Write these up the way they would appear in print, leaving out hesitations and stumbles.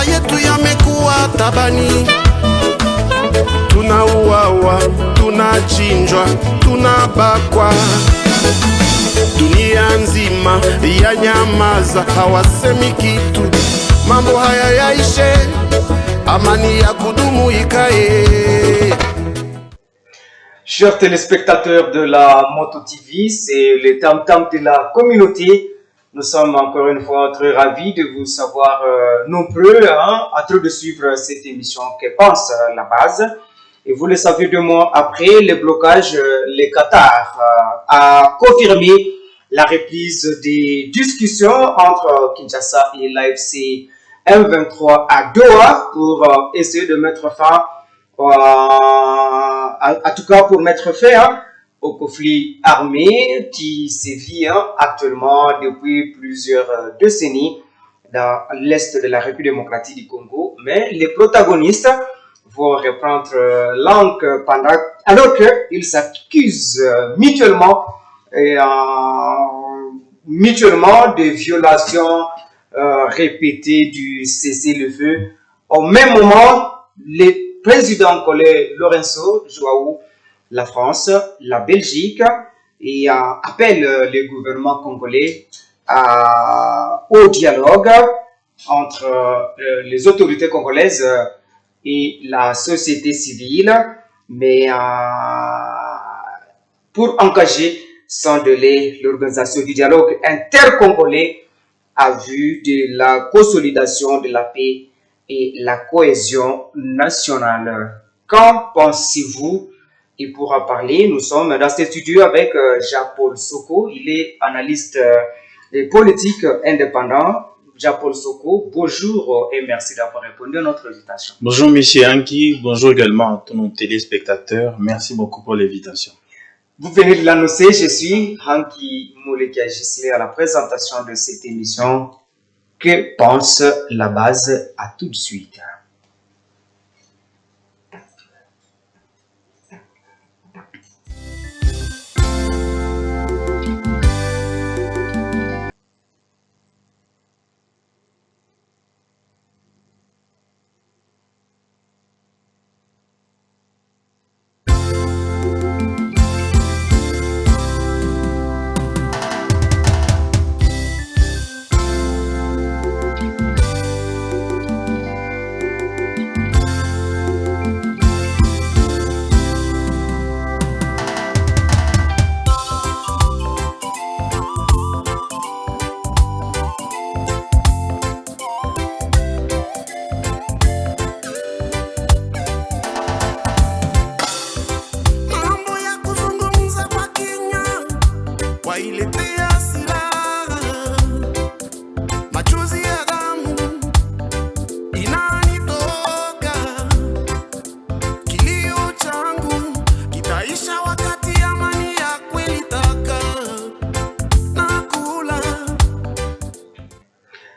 Mashamba yetu yamekuwa tabani, tunauawa, tunachinjwa, tunabakwa. Dunia nzima ya nyamaza, hawasemi kitu. Mambo haya yaishe, amani ya kudumu ikae. Chers téléspectateurs de la Moto TV, c'est le tam-tam de la communauté. Nous sommes encore une fois très ravis de vous savoir nombreux en train de suivre cette émission que pense la base. Et vous le savez, 2 mois après le blocage, le Qatar a confirmé la reprise des discussions entre Kinshasa et l'AFC M23 à Doha pour essayer de mettre fin, en tout cas pour mettre fin au conflit armé qui sévit actuellement depuis plusieurs décennies dans l'est de la République démocratique du Congo. Mais les protagonistes vont reprendre langue pendant, alors qu'ils s'accusent mutuellement de violations répétées du cessez-le-feu. Au même moment, le président congolais Lorenzo João, la France, la Belgique, et appelle le gouvernement congolais au dialogue entre les autorités congolaises et la société civile, mais pour engager sans délai l'organisation du dialogue intercongolais à vue de la consolidation de la paix et la cohésion nationale. Qu'en pensez-vous? Et pour en parler, nous sommes dans ce studio avec Jean-Paul Soko. Il est analyste politique indépendant. Jean-Paul Soko, bonjour et merci d'avoir répondu à notre invitation. Bonjour M. Anki, bonjour également à tous nos téléspectateurs. Merci beaucoup pour l'invitation. Vous venez de l'annoncer, je suis Hanki Mouleka Gisley à la présentation de cette émission. Que pense la base? À tout de suite.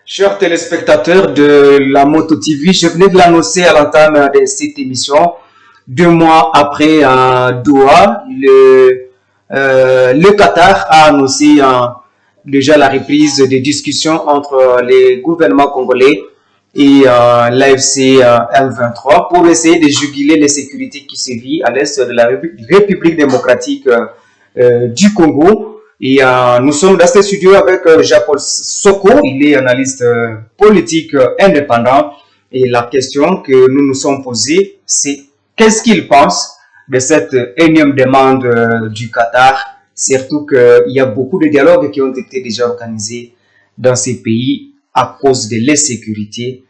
Chers téléspectateurs de la Moto TV, je venais de l'annoncer à l'entame de cette émission. 2 mois après Doha, le Qatar a annoncé déjà la reprise des discussions entre les gouvernements congolais et l'AFC M23 pour essayer de juguler les sécurités qui sévit à l'est de la République démocratique du Congo. Et nous sommes dans ce studio avec Jean-Paul Soko, il est analyste politique indépendant. Et la question que nous nous sommes posée, c'est qu'est-ce qu'il pense de cette énième demande du Qatar, surtout qu'il y a beaucoup de dialogues qui ont été déjà organisés dans ces pays à cause de l'insécurité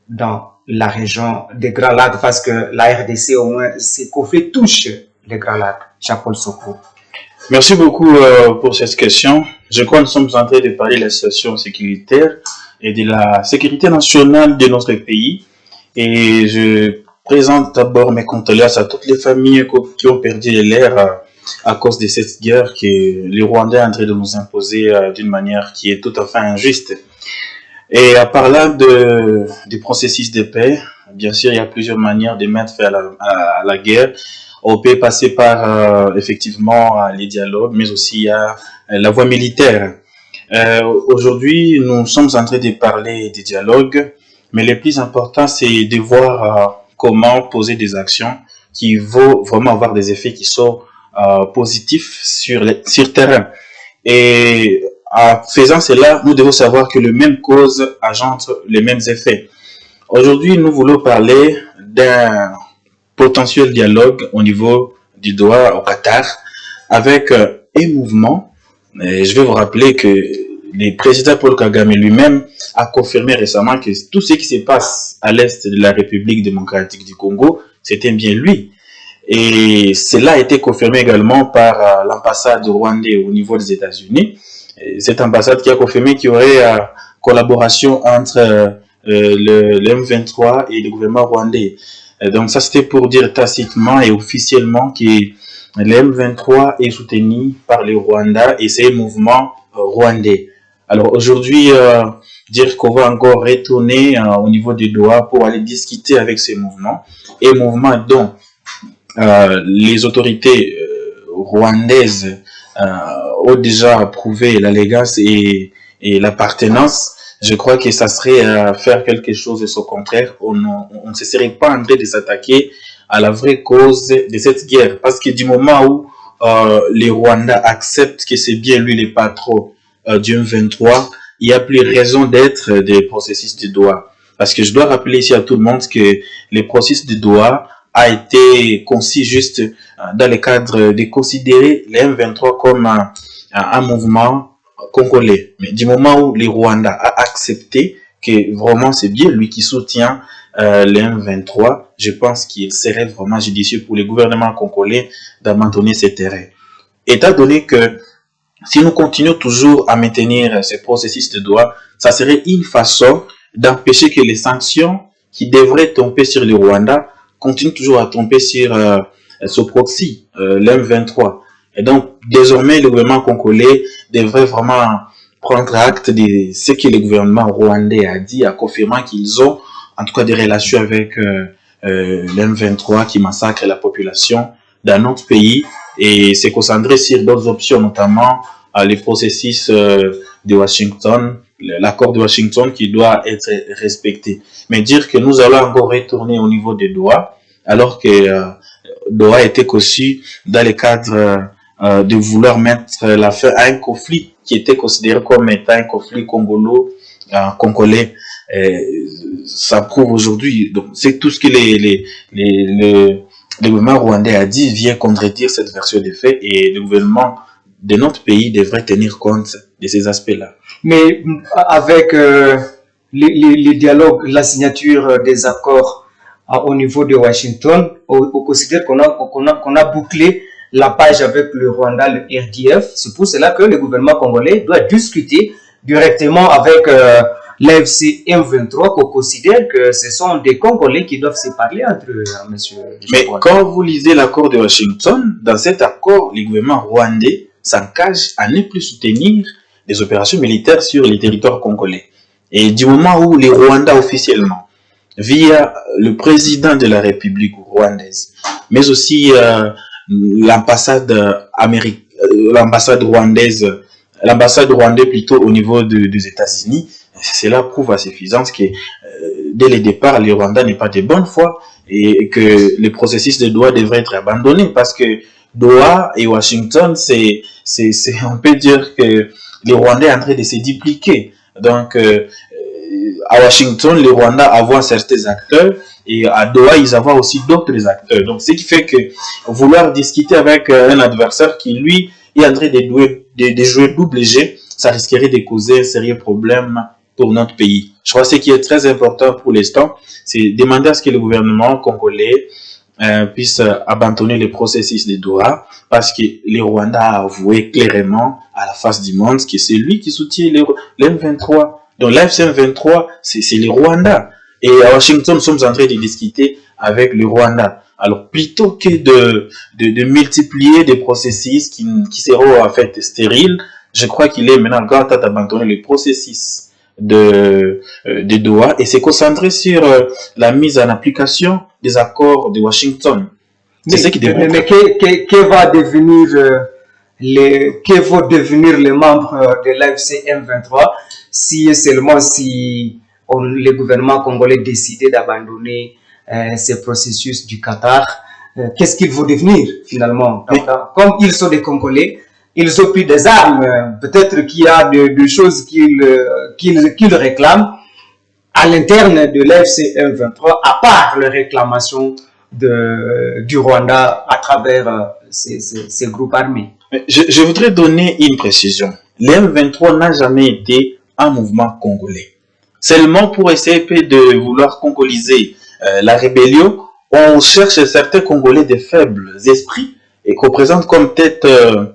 dans la région des Grands Lacs, parce que la RDC, au moins, ces conflits touchent les Grands Lacs. Jean-Paul Soko. Merci beaucoup pour cette question. Je crois que nous sommes en train de parler de la situation sécuritaire et de la sécurité nationale de notre pays. Et je présente d'abord mes condoléances à toutes les familles qui ont perdu les leurs à cause de cette guerre que les Rwandais sont en train de nous imposer d'une manière qui est tout à fait injuste. Et à part là du processus de paix, bien sûr, il y a plusieurs manières de mettre fin à la guerre. On peut passer par effectivement les dialogues, mais aussi il y a la voie militaire. Aujourd'hui, nous sommes en train de parler des dialogues, Mais le plus important, c'est de voir comment poser des actions qui vont vraiment avoir des effets qui sont positifs sur terrain. Et en faisant cela, nous devons savoir que les mêmes causes engendrent les mêmes effets. Aujourd'hui, nous voulons parler d'un potentiel dialogue au niveau du Doha au Qatar avec un mouvement. Et je vais vous rappeler que le président Paul Kagame lui-même a confirmé récemment que tout ce qui se passe à l'est de la République démocratique du Congo, c'était bien lui. Et cela a été confirmé également par l'ambassade rwandaise au niveau des États-Unis. Cette ambassade qui a confirmé qu'il y aurait collaboration entre le M23 et le gouvernement rwandais. Donc ça, c'était pour dire tacitement et officiellement que le M23 est soutenu par le Rwanda et c'est un mouvement rwandais. Alors aujourd'hui, dire qu'on va encore retourner au niveau du Doha pour aller discuter avec ces mouvements, et mouvements dont les autorités rwandaises ont déjà approuvé l'allégeance et l'appartenance. Je crois que ça serait faire quelque chose de ce contraire. On ne se serait pas en train de s'attaquer à la vraie cause de cette guerre. Parce que du moment où les Rwandais acceptent que c'est bien lui le patron du M23, il n'y a plus raison d'être des processus de Doha. Parce que je dois rappeler ici à tout le monde que le processus de Doha a été conçu juste dans le cadre de considérer le M23 comme un mouvement congolais. Mais du moment où les Rwandais a accepté que vraiment c'est bien lui qui soutient le M23, je pense qu'il serait vraiment judicieux pour le gouvernement congolais d'abandonner ces terrains. Étant donné que si nous continuons toujours à maintenir ce processus de Doha, ça serait une façon d'empêcher que les sanctions qui devraient tomber sur le Rwanda continuent toujours à tomber sur ce proxy, l'M23. Et donc, désormais, le gouvernement congolais devrait vraiment prendre acte de ce que le gouvernement rwandais a dit, en confirmant qu'ils ont, en tout cas, des relations avec l'M23 qui massacre la population dans notre pays et se concentrer sur d'autres options, notamment les processus de Washington, l'accord de Washington qui doit être respecté. Mais dire que nous allons encore retourner au niveau de Doha, alors que Doha a été conçu dans le cadre de vouloir mettre la fin à un conflit qui était considéré comme étant un conflit congolais. Ça prouve aujourd'hui. Donc, c'est tout ce que le gouvernement rwandais a dit vient contredire cette version des faits et le gouvernement de notre pays devrait tenir compte de ces aspects-là. Mais avec les dialogues, la signature des accords au niveau de Washington, on considère qu'on a bouclé la page avec le Rwanda, le RDF. C'est pour cela que le gouvernement congolais doit discuter directement avec l'AFC M23, qu'on considère que ce sont des Congolais qui doivent se parler entre eux, monsieur. Mais quand vous lisez l'accord de Washington, dans cet accord, le gouvernement rwandais s'engage à ne plus soutenir des opérations militaires sur les territoires congolais. Et du moment où les Rwandais officiellement, via le président de la République rwandaise, mais aussi l'ambassade rwandaise, l'ambassade rwandaise plutôt au niveau des États-Unis, cela prouve à suffisance que dès le départ, le Rwanda n'est pas de bonne foi et que le processus de Doha devrait être abandonné parce que Doha et Washington, on peut dire que les Rwandais sont en train de se dupliquer. Donc, à Washington, les Rwandais avaient certains acteurs et à Doha, ils avaient aussi d'autres acteurs. Donc, ce qui fait que vouloir discuter avec un adversaire qui, lui, est en train de jouer double jeu, ça risquerait de causer un sérieux problème pour notre pays. Je crois que ce qui est très important pour l'instant, c'est demander à ce que le gouvernement congolais puisse abandonner le processus de Doha parce que le Rwanda a avoué clairement à la face du monde que c'est lui qui soutient l'M23. Donc l'FCM23, c'est le Rwanda. Et à Washington, nous sommes en train de discuter avec le Rwanda. Alors plutôt que de multiplier des processus qui seront en fait stériles, je crois qu'il est maintenant grand temps d'abandonner le processus de Doha et se concentrer sur la mise en application des accords de Washington. C'est ce qui démontre. Mais que vont devenir les membres de l'AFC M23 si le gouvernement congolais décidait d'abandonner ce processus du Qatar, qu'est-ce qu'ils vont devenir finalement? Donc, comme ils sont des Congolais, ils ont pris des armes, peut-être qu'il y a des choses qu'ils réclament à l'interne de l'AFC M23, à part les réclamations du Rwanda à travers ces groupes armés. Je voudrais donner une précision. Le M23 n'a jamais été un mouvement congolais. Seulement pour essayer de vouloir congoliser la rébellion, on cherche certains Congolais de faibles esprits et qu'on présente comme tête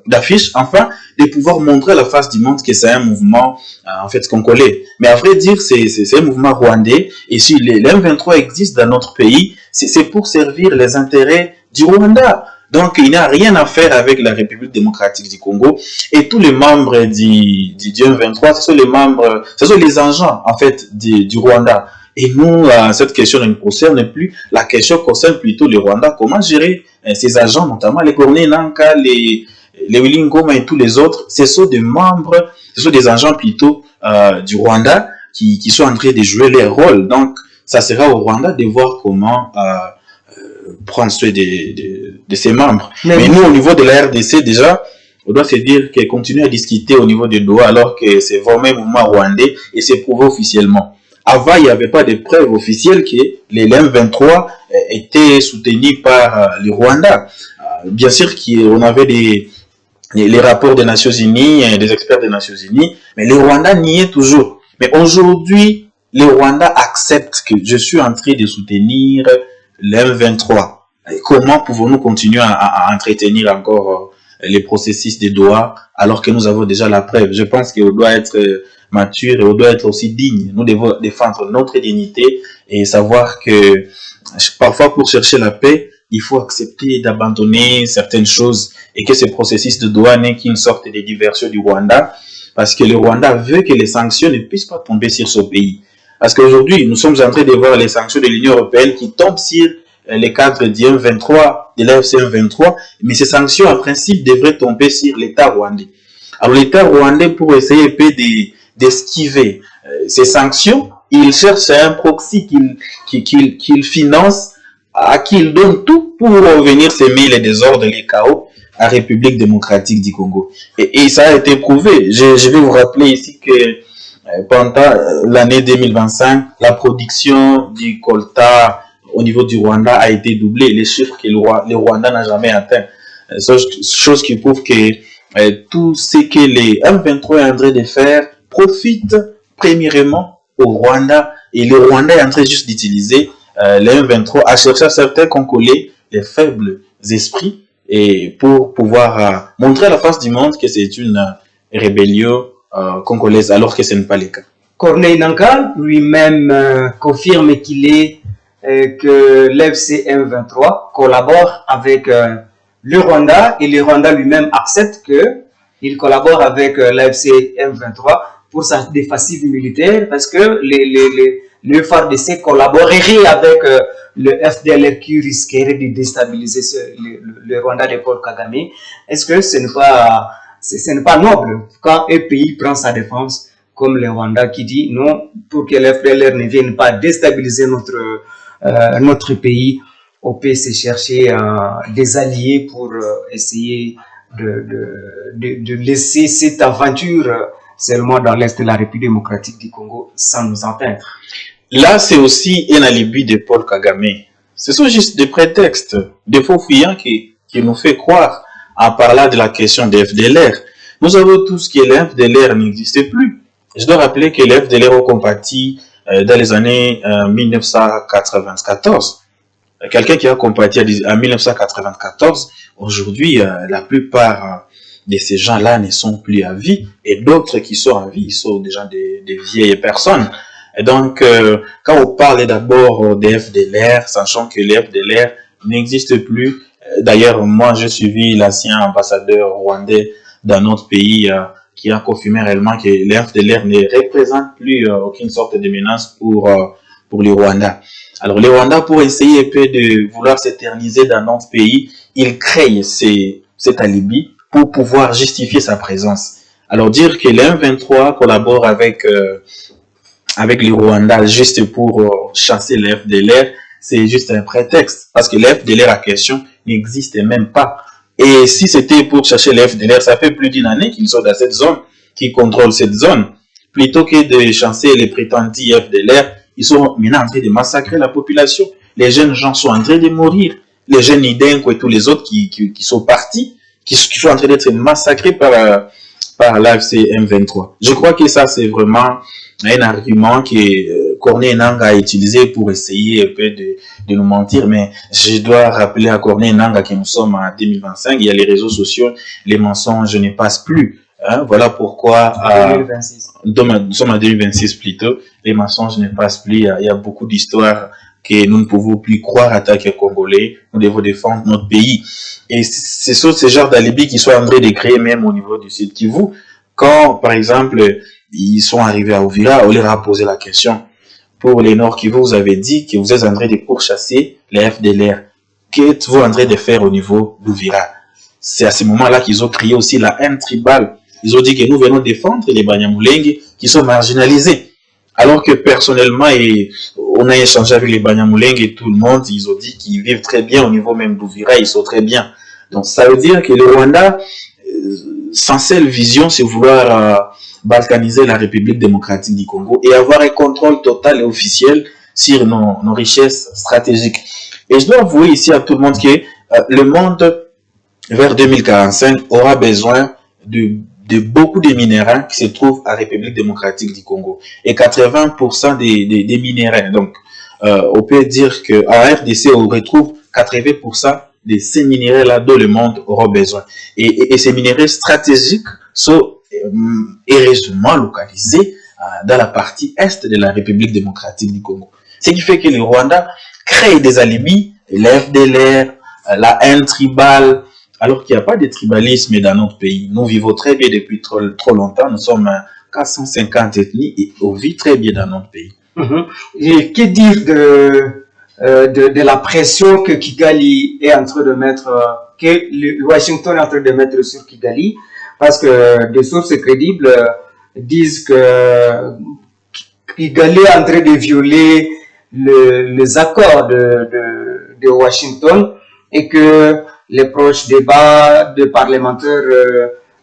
d'affiche, enfin, de pouvoir montrer à la face du monde que c'est un mouvement en fait congolais. Mais à vrai dire, c'est un mouvement rwandais. Et si le M23 existe dans notre pays, c'est pour servir les intérêts du Rwanda. Donc, il n'y a rien à faire avec la République démocratique du Congo. Et tous les membres du M23, ce sont les agents, en fait, du Rwanda. Et nous, cette question ne nous concerne plus. La question concerne plutôt le Rwanda. Comment gérer ces agents, notamment les Corneille Nanka, les Willy Ngoma et tous les autres. Ce sont des membres, ce sont des agents plutôt du Rwanda qui sont en train de jouer leur rôle. Donc, ça sera au Rwanda de voir comment prendre soin de ses membres. Mais nous, au niveau de la RDC, déjà, on doit se dire qu'elle continue à discuter au niveau de Doha alors que c'est vraiment un mouvement rwandais et c'est prouvé officiellement. Avant, il n'y avait pas de preuves officielles que les M23 étaient soutenus par le Rwanda. Bien sûr qu'on avait les rapports des Nations Unies, des experts des Nations Unies, mais le Rwanda niait toujours. Mais aujourd'hui, le Rwanda accepte que je suis en train de soutenir le M23. Et comment pouvons-nous continuer à entretenir encore les processus de Doha alors que nous avons déjà la preuve? Je pense qu'on doit être mature et on doit être aussi digne. Nous devons défendre notre dignité et savoir que parfois pour chercher la paix, il faut accepter d'abandonner certaines choses et que ce processus de Doha n'est qu'une sorte de diversion du Rwanda parce que le Rwanda veut que les sanctions ne puissent pas tomber sur ce pays. Parce qu'aujourd'hui, nous sommes en train de voir les sanctions de l'Union européenne qui tombent sur les cadres du M23, de l'AFC M23, mais ces sanctions, en principe, devraient tomber sur l'État rwandais. Alors, l'État rwandais, pour essayer d'esquiver ces sanctions, il cherche un proxy qu'il finance, à qui il donne tout pour venir semer les désordres, les chaos à la République démocratique du Congo. Et ça a été prouvé. Je vais vous rappeler ici que pendant l'année 2025, la production du colta au niveau du Rwanda a été doublée. Les chiffres que le Rwanda n'a jamais atteint. Chose qui prouve que tout ce que les M23 est en train de faire profite premièrement au Rwanda. Et le Rwanda est en train juste d'utiliser les M23 à chercher à certains Congolais, les faibles esprits, et pour pouvoir montrer à la face du monde que c'est une rébellion congolaise, alors que ce n'est pas le cas. Corneille Nanka lui-même confirme que l'FC M23 collabore avec le Rwanda et le Rwanda lui-même accepte qu'il collabore avec l'FC M23 pour sa défensive militaire parce que le FARDC collaborerait avec le FDLR qui risquerait de déstabiliser le Rwanda de Paul Kagame. Est-ce que ce n'est pas noble quand un pays prend sa défense comme le Rwanda qui dit non, pour que le FDLR ne vienne pas déstabiliser notre pays, on peut se chercher des alliés pour essayer de laisser cette aventure seulement dans l'Est de la République démocratique du Congo sans nous entendre. Là, c'est aussi un alibi de Paul Kagame. Ce sont juste des prétextes, des faux fuyants qui nous fait croire en parlant de la question des FDLR. Nous savons tous que les FDLR n'existait plus. Je dois rappeler que les FDLR ont combattu dans les années 1994. Quelqu'un qui a combattu en 1994, aujourd'hui, la plupart de ces gens-là ne sont plus à vie, et d'autres qui sont à vie, ils sont déjà des vieilles personnes. Et donc, quand on parle d'abord des FDLR, sachant que les FDLR n'existent plus, d'ailleurs, moi, j'ai suivi l'ancien ambassadeur rwandais dans notre pays qui a confirmé réellement que les FDLR ne représentent plus aucune sorte de menace pour le Rwanda. Alors, le Rwanda, pour essayer de vouloir s'éterniser dans notre pays, il crée cet alibi pour pouvoir justifier sa présence. Alors, dire que les M23 collaborent avec avec le Rwanda juste pour chasser les FDLR, c'est juste un prétexte. Parce que les FDLR en question n'existent même pas. Et si c'était pour chercher les FDLR, ça fait plus d'une année qu'ils sont dans cette zone, qu'ils contrôlent cette zone. Plutôt que de chasser les prétendus FDLR, ils sont maintenant en train de massacrer la population. Les jeunes gens sont en train de mourir. Les jeunes Idenko et tous les autres qui sont partis, qui sont en train d'être massacrés par l'AFC M23. Je crois que ça, c'est vraiment un argument que Corneille Nangaa a utilisé pour essayer un peu de nous mentir, mais je dois rappeler à Corneille Nangaa que nous sommes en 2025, il y a les réseaux sociaux, les mensonges ne passent plus. Hein, voilà pourquoi nous sommes en 2026 plutôt, les mensonges ne passent plus, il y a beaucoup d'histoires que nous ne pouvons plus croire en tant que Congolais, nous devons défendre notre pays. Et c'est ce genre d'alibi qui sont en train de créer même au niveau du Sud Kivu. Quand, par exemple, ils sont arrivés à Uvira, on leur a posé la question. Pour les Nord Kivu, vous avez dit que vous êtes en train de pourchasser les FDLR. Qu'êtes-vous en train de faire au niveau d'Uvira? C'est à ce moment-là qu'ils ont créé aussi la haine tribale. Ils ont dit que nous venons défendre les Banyamulenge qui sont marginalisés. Alors que personnellement, on a échangé avec les Banyamulenge et tout le monde, ils ont dit qu'ils vivent très bien au niveau même d'Uvira, ils sont très bien. Donc ça veut dire que le Rwanda, sans seule vision, c'est vouloir balkaniser la République démocratique du Congo et avoir un contrôle total et officiel sur nos richesses stratégiques. Et je dois avouer ici à tout le monde que le monde vers 2045 aura besoin de beaucoup de minéraux qui se trouvent à la République démocratique du Congo. Et 80% des minéraux. Donc, on peut dire qu'en RDC, on retrouve 80% de ces minéraux-là dont le monde aura besoin. Et ces minéraux stratégiques sont heureusement localisés dans la partie est de la République démocratique du Congo. Ce qui fait que le Rwanda crée des alibis, les FDLR, la haine tribale, alors qu'il n'y a pas de tribalisme dans notre pays. Nous vivons très bien depuis trop longtemps. Nous sommes 450 ethnies et on vit très bien dans notre pays. Et que dire de la pression que Kigali est en train de mettre, que Washington est en train de mettre sur Kigali? Parce que des sources crédibles disent que Kigali est en train de violer les accords de Washington et que les proches débats de parlementaires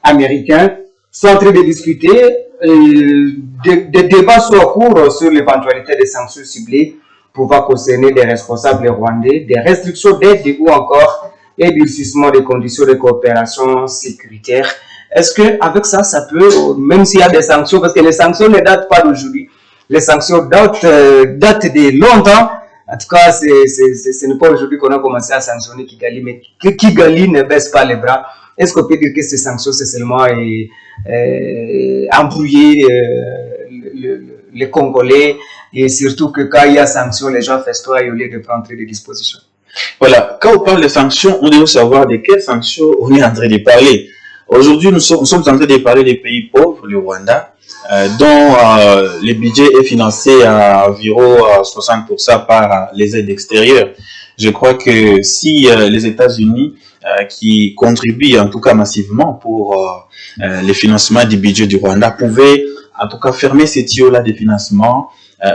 américains sont en train de discuter. Des débats sont en cours sur l'éventualité des sanctions ciblées pouvant concerner des responsables rwandais, des restrictions d'aide ou encore un durcissement des conditions de coopération sécuritaire. Est-ce qu'avec ça, ça peut, même s'il y a des sanctions, parce que les sanctions ne datent pas d'aujourd'hui, les sanctions datent de longtemps. En tout cas, ce n'est pas aujourd'hui qu'on a commencé à sanctionner Kigali, mais que Kigali ne baisse pas les bras. Est-ce qu'on peut dire que ces sanctions, c'est seulement embrouiller les Congolais, et surtout que quand il y a sanctions, les gens festoient au lieu de prendre des dispositions? Voilà, quand on parle de sanctions, on doit savoir de quelles sanctions on est en train de parler. Aujourd'hui, nous sommes en train de parler des pays pauvres, le Rwanda, dont le budget est financé à environ 60% par les aides extérieures. Je crois que si les États-Unis, qui contribuent en tout cas massivement pour le financement du budget du Rwanda, pouvaient en tout cas fermer ces tuyaux-là de financement,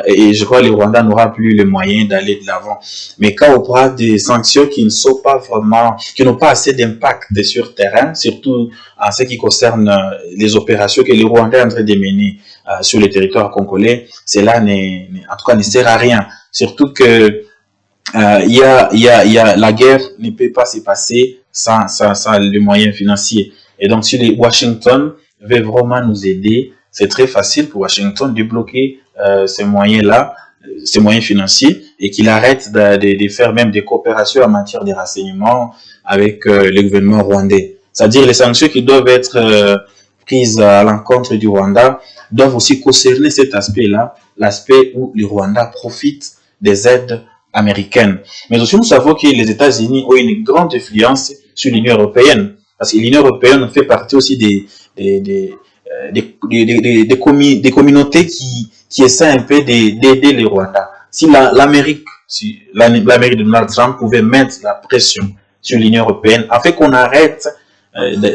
et je crois que le Rwanda n'aura plus les moyens d'aller de l'avant. Mais quand on parle des sanctions qui ne sont pas vraiment, qui n'ont pas assez d'impact sur terrain, surtout en ce qui concerne les opérations que le Rwanda est en train de mener sur le territoire congolais, cela en tout cas ne sert à rien. Surtout que la guerre ne peut pas se passer sans les moyens financiers. Et donc si les Washington veut vraiment nous aider, c'est très facile pour Washington de bloquer ces moyens-là, ces moyens financiers, et qu'il arrête de faire même des coopérations en matière de renseignement avec le gouvernement rwandais. C'est-à-dire les sanctions qui doivent être prises à l'encontre du Rwanda doivent aussi concerner cet aspect-là, l'aspect où le Rwanda profite des aides américaines. Mais aussi nous savons que les États-Unis ont une grande influence sur l'Union européenne, parce que l'Union européenne fait partie aussi des communautés qui essaient un peu d'aider le Rwanda. Si l'Amérique de Donald Trump pouvait mettre la pression sur l'Union européenne afin qu'on arrête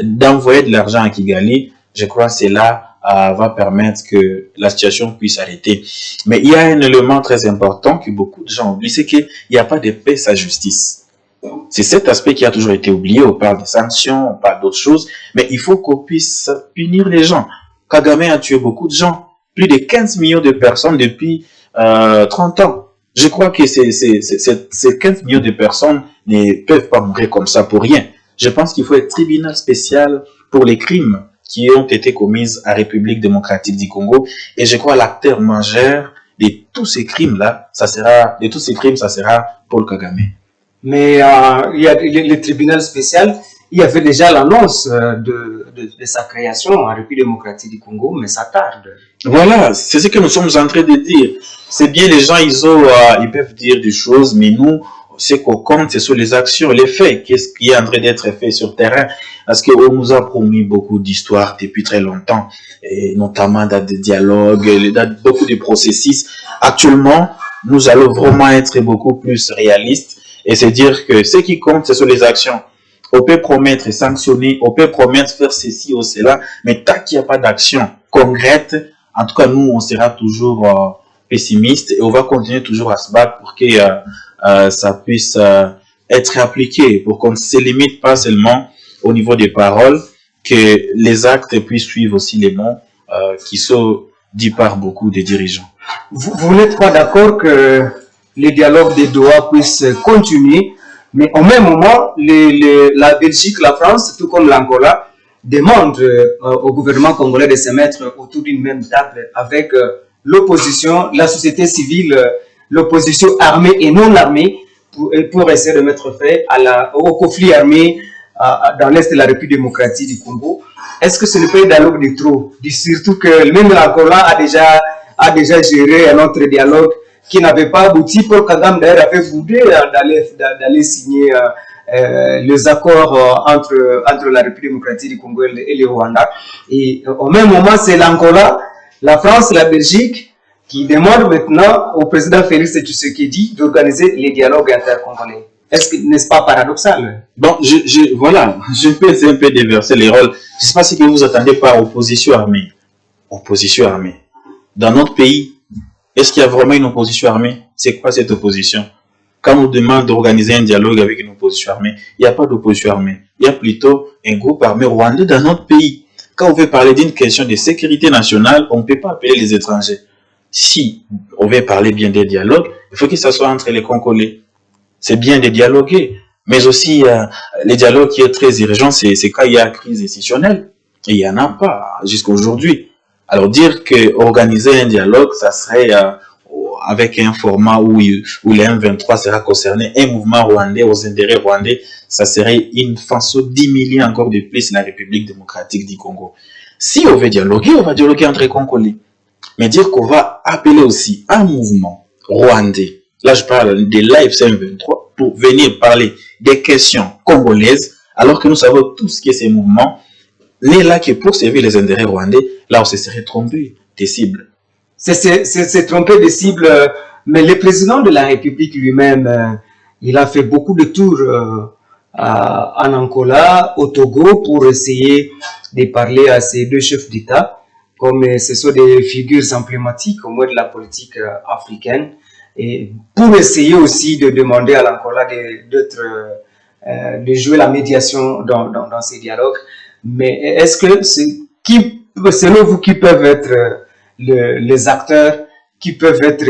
d'envoyer de l'argent à Kigali, je crois que cela va permettre que la situation puisse arrêter. Mais il y a un élément très important que beaucoup de gens oublient, c'est qu'il n'y a pas de paix sans justice. C'est cet aspect qui a toujours été oublié. On parle des sanctions, on parle d'autres choses, mais il faut qu'on puisse punir les gens. Kagame a tué beaucoup de gens, plus de 15 millions de personnes depuis 30 ans. Je crois que ces 15 millions de personnes ne peuvent pas mourir comme ça pour rien. Je pense qu'il faut un tribunal spécial pour les crimes qui ont été commis à République démocratique du Congo. Et je crois l'acteur majeur de tous ces crimes-là, ça sera Paul Kagame. Mais il y a le tribunal spécial, il y avait déjà l'annonce de sa création en République démocratique du Congo, mais ça tarde. Voilà, c'est ce que nous sommes en train de dire. C'est bien, les gens, ils peuvent dire des choses, mais nous, ce qu'on compte, ce sont les actions, les faits. Qu'est-ce qui est en train d'être fait sur le terrain? Parce qu'on nous a promis beaucoup d'histoires depuis très longtemps, et notamment dans des dialogues, dans beaucoup de processus. Actuellement, nous allons vraiment être beaucoup plus réalistes et se dire que ce qui compte, ce sont les actions. On peut promettre sanctionner, on peut promettre faire ceci ou cela, mais tant qu'il n'y a pas d'action concrète, en tout cas, nous, on sera toujours pessimiste et on va continuer toujours à se battre pour que ça puisse être appliqué, pour qu'on ne se limite pas seulement au niveau des paroles, que les actes puissent suivre aussi les mots qui sont dits par beaucoup de dirigeants. Vous n'êtes pas d'accord que les dialogues de Doha puissent continuer, mais au même moment, la Belgique, la France, tout comme l'Angola, demandent au gouvernement congolais de se mettre autour d'une même table avec l'opposition, la société civile, l'opposition armée et non armée, pour essayer de mettre fin au conflit armé dans l'Est de la République démocratique du Congo. Est-ce que ce n'est pas un dialogue de trop? Surtout que même l'Angola a déjà géré un autre dialogue qui n'avait pas abouti. Paul Kagame d'ailleurs avait voulu d'aller signer les accords entre la République démocratique du Congo et le Rwanda. Et au même moment, c'est l'Angola, la France, la Belgique qui demandent maintenant au président Félix Tshisekedi d'organiser les dialogues intercongolais. N'est-ce pas paradoxal? Bon, voilà, je peux un peu déverser les rôles. Je ne sais pas ce que vous attendez par opposition armée. Opposition armée. Dans notre pays, est-ce qu'il y a vraiment une opposition armée? C'est quoi cette opposition? Quand on nous demande d'organiser un dialogue avec une opposition armée, il n'y a pas d'opposition armée. Il y a plutôt un groupe armé rwandais dans notre pays. Quand on veut parler d'une question de sécurité nationale, on ne peut pas appeler les étrangers. Si on veut parler bien des dialogues, il faut que ça soit entre les Congolais. C'est bien de dialoguer, mais aussi les dialogues qui est très urgent, c'est quand il y a crise institutionnelle. Et il n'y en a pas jusqu'à aujourd'hui. Alors dire que organiser un dialogue, ça serait avec un format où le M23 sera concerné, un mouvement rwandais aux intérêts rwandais, ça serait une façon d'humilier encore de plus la République démocratique du Congo. Si on veut dialoguer, on va dialoguer entre les Congolais. Mais dire qu'on va appeler aussi un mouvement rwandais, là je parle de l'AFC M23, pour venir parler des questions congolaises, alors que nous savons tous que ces mouvements n'est là que pour servir les intérêts rwandais, là on se serait trompé des cibles. C'est trompé des cibles, mais le président de la République lui-même, il a fait beaucoup de tours en Angola, au Togo, pour essayer de parler à ces deux chefs d'État, comme ce sont des figures emblématiques au moins de la politique africaine, et pour essayer aussi de demander à l'Angola de jouer la médiation dans ces dialogues. Mais est-ce que selon vous, qui peuvent être les acteurs qui peuvent être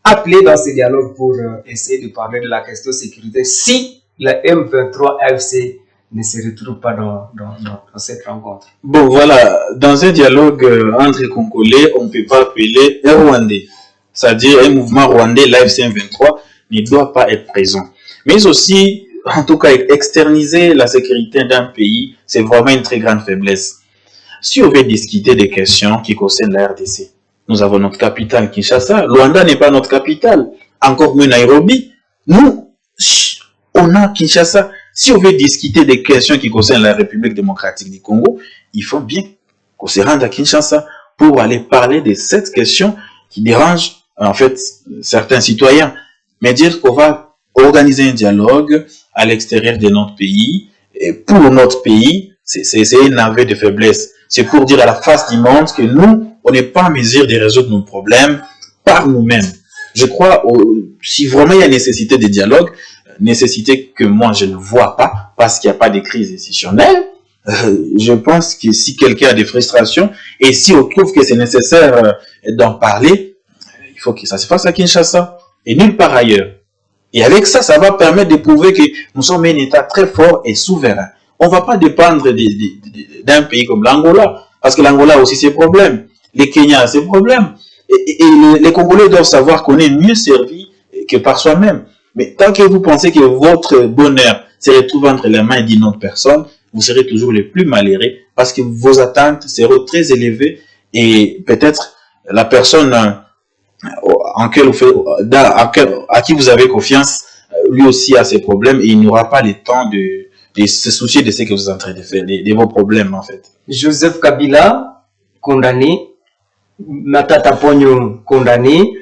appelés dans ces dialogues pour essayer de parler de la question de sécurité si la M23 AFC ne se retrouve pas dans cette rencontre? Bon, voilà, dans un dialogue entre Congolais, on ne peut pas appeler un Rwandais. C'est-à-dire un mouvement rwandais, l'AFC M23, ne doit pas être présent. Mais aussi, en tout cas, externiser la sécurité d'un pays, c'est vraiment une très grande faiblesse. Si on veut discuter des questions qui concernent la RDC, nous avons notre capitale Kinshasa. Luanda n'est pas notre capitale, encore mieux Nairobi. Nous, on a Kinshasa. Si on veut discuter des questions qui concernent la République démocratique du Congo, il faut bien qu'on se rende à Kinshasa pour aller parler de cette question qui dérange en fait certains citoyens. Mais dire qu'on va organiser un dialogue à l'extérieur de notre pays, et pour notre pays, c'est un aveu de faiblesse. C'est pour dire à la face du monde que nous, on n'est pas en mesure de résoudre nos problèmes par nous-mêmes. Je crois, si vraiment il y a nécessité de dialogue, nécessité que moi je ne vois pas, parce qu'il n'y a pas de crise institutionnelle, je pense que si quelqu'un a des frustrations, et si on trouve que c'est nécessaire d'en parler, il faut que ça se fasse à Kinshasa, et nulle part ailleurs. Et avec ça, ça va permettre de prouver que nous sommes un État très fort et souverain. On ne va pas dépendre d'un pays comme l'Angola, parce que l'Angola a aussi ses problèmes. Les Kenyans ont ses problèmes. Et les Congolais doivent savoir qu'on est mieux servi que par soi-même. Mais tant que vous pensez que votre bonheur se retrouve entre les mains d'une autre personne, vous serez toujours les plus malheureux parce que vos attentes seront très élevées et peut-être la personne à qui vous avez confiance, lui aussi a ses problèmes et il n'aura pas le temps de se soucier de ce que vous êtes en train de faire, de vos problèmes en fait. Joseph Kabila, condamné, Matata Ponyo, condamné,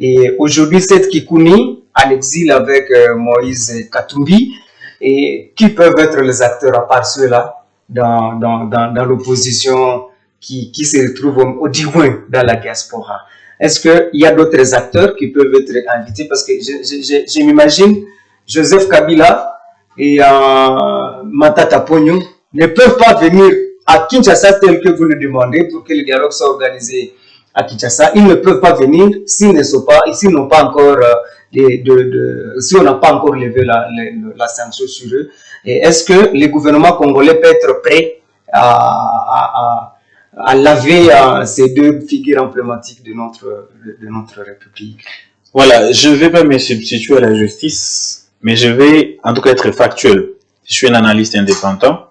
et aujourd'hui Seth Kikouni, à l'exil avec Moïse Katumbi, et qui peuvent être les acteurs à part ceux-là dans l'opposition qui se retrouvent au moins dans la diaspora. Est-ce qu'il y a d'autres acteurs qui peuvent être invités? Parce que je m'imagine Joseph Kabila et Matata Ponyo ne peuvent pas venir à Kinshasa tel que vous le demandez pour que le dialogue soit organisé à Kinshasa. Ils ne peuvent pas venir s'ils n'ont pas encore si on n'a pas encore levé la sanction sur eux. Et est-ce que le gouvernement congolais peut être prêt à laver ces deux figures emblématiques de notre République? Voilà, je ne vais pas me substituer à la justice, mais je vais en tout cas être factuel. Je suis un analyste indépendant.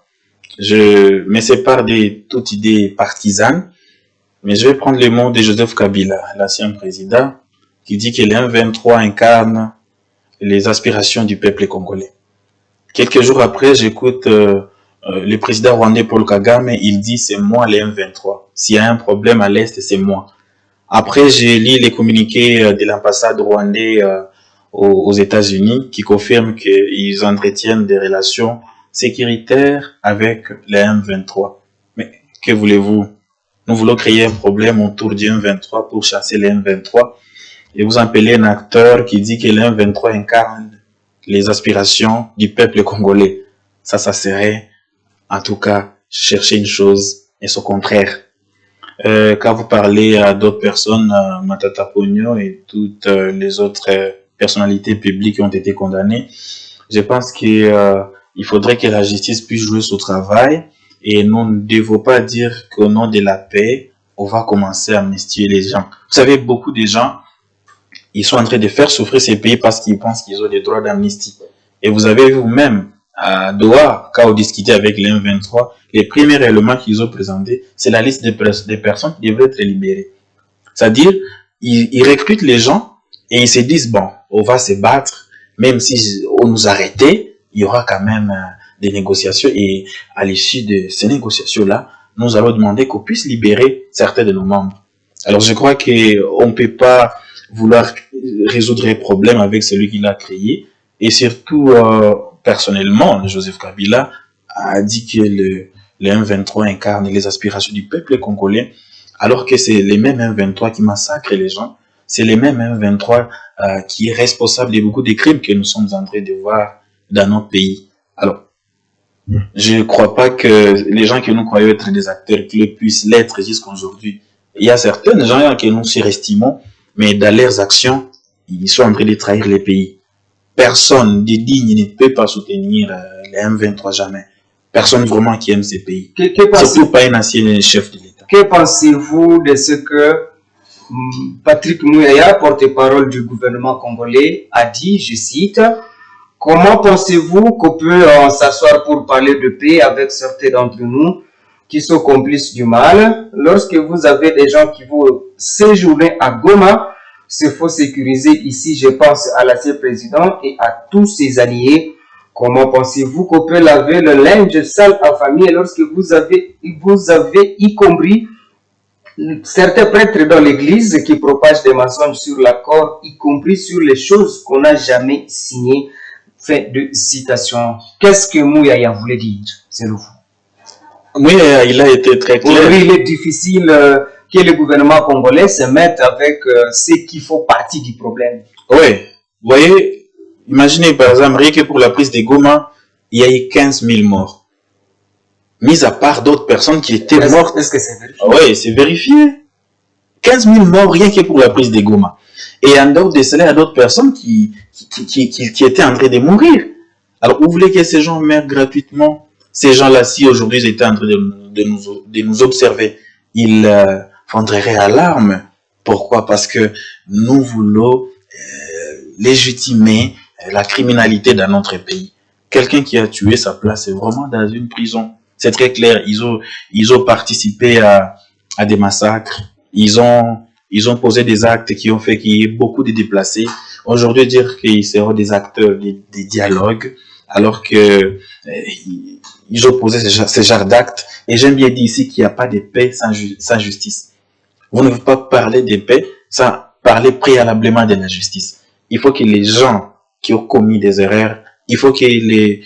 Je me sépare de toute idée partisane, mais je vais prendre les mots de Joseph Kabila, l'ancien président, qui dit que le M23 incarne les aspirations du peuple congolais. Quelques jours après, j'écoute le président rwandais Paul Kagame, il dit c'est moi le M23. S'il y a un problème à l'Est, c'est moi. Après, j'ai lu les communiqués de l'ambassade rwandaise aux États-Unis qui confirment qu'ils entretiennent des relations sécuritaires avec le M23. Mais que voulez-vous? Nous voulons créer un problème autour du M23 pour chasser le M23. Et vous appelez un acteur qui dit que le M23 incarne les aspirations du peuple congolais. Ça serait, en tout cas, chercher une chose et son contraire. Quand vous parlez à d'autres personnes, Matata Ponyo et toutes les autres personnalités publiques qui ont été condamnées, je pense qu'il faudrait que la justice puisse jouer son travail et nous ne devons pas dire qu'au nom de la paix, on va commencer à amnistier les gens. Vous savez, beaucoup de gens, ils sont en train de faire souffrir ces pays parce qu'ils pensent qu'ils ont des droits d'amnistie. Et vous avez vu vous-même, à Doha, quand vous discutez avec les M23, les premiers éléments qu'ils ont présentés, c'est la liste des personnes qui devraient être libérées. C'est-à-dire, ils recrutent les gens et ils se disent, bon, on va se battre, même si on nous arrêtait, il y aura quand même des négociations et à l'issue de ces négociations-là, nous allons demander qu'on puisse libérer certains de nos membres. Alors je crois qu'on ne peut pas vouloir résoudre un problème avec celui qui l'a créé et surtout, personnellement, Joseph Kabila a dit que le M23 incarne les aspirations du peuple congolais alors que c'est les mêmes M23 qui massacrent les gens, c'est les mêmes M23 qui est responsable de beaucoup de crimes que nous sommes en train de voir dans notre pays. Alors, je ne crois pas que les gens que nous croyons être des acteurs clés puissent l'être jusqu'à aujourd'hui. Il y a certains gens que nous surestimons, mais dans leurs actions, ils sont en train de trahir les pays. Personne de digne ne peut pas soutenir les M23 jamais. Personne vraiment qui aime ces pays. Surtout pas un ancien chef de l'État. Que pensez-vous de ce que Patrick Muyaya, porte-parole du gouvernement congolais, a dit, je cite, « Comment pensez-vous qu'on peut s'asseoir pour parler de paix avec certains d'entre nous qui sont complices du mal lorsque vous avez des gens qui vont séjourner à Goma, il faut sécuriser ici, je pense à l'ancien président et à tous ses alliés. Comment pensez-vous qu'on peut laver le linge sale en famille lorsque vous avez y compris certains prêtres dans l'église qui propagent des mensonges sur l'accord, y compris sur les choses qu'on n'a jamais signées. » Fin de citation. Qu'est-ce que Muyaya voulait dire, selon vous? Oui, il a été très clair. Aujourd'hui, il est difficile que le gouvernement congolais se mette avec ceux qui font partie du problème. Oui, vous voyez, imaginez par exemple, rien que pour la prise de Goma, il y a eu 15 000 morts. Mis à part d'autres personnes qui étaient mortes. Est-ce que c'est vérifié? Oui, c'est vérifié. 15 000 morts rien que pour la prise de Goma. Et en dehors de cela, il y a d'autres personnes qui étaient en train de mourir. Alors, vous voulez que ces gens meurent gratuitement? Ces gens-là, si aujourd'hui ils étaient en train de nous observer, ils fonderaient alarme. Pourquoi? Parce que nous voulons légitimer la criminalité dans notre pays. Quelqu'un qui a tué sa place est vraiment dans une prison. C'est très clair. Ils ont participé à des massacres. Ils ont posé des actes qui ont fait qu'il y ait beaucoup de déplacés. Aujourd'hui, dire qu'ils seront des acteurs des dialogues, alors que ils ont posé ce genre d'actes. Et j'aime bien dire ici qu'il n'y a pas de paix sans justice. Vous ne pouvez pas parler de paix sans parler préalablement de la justice. Il faut que les gens qui ont commis des erreurs, il faut qu'ils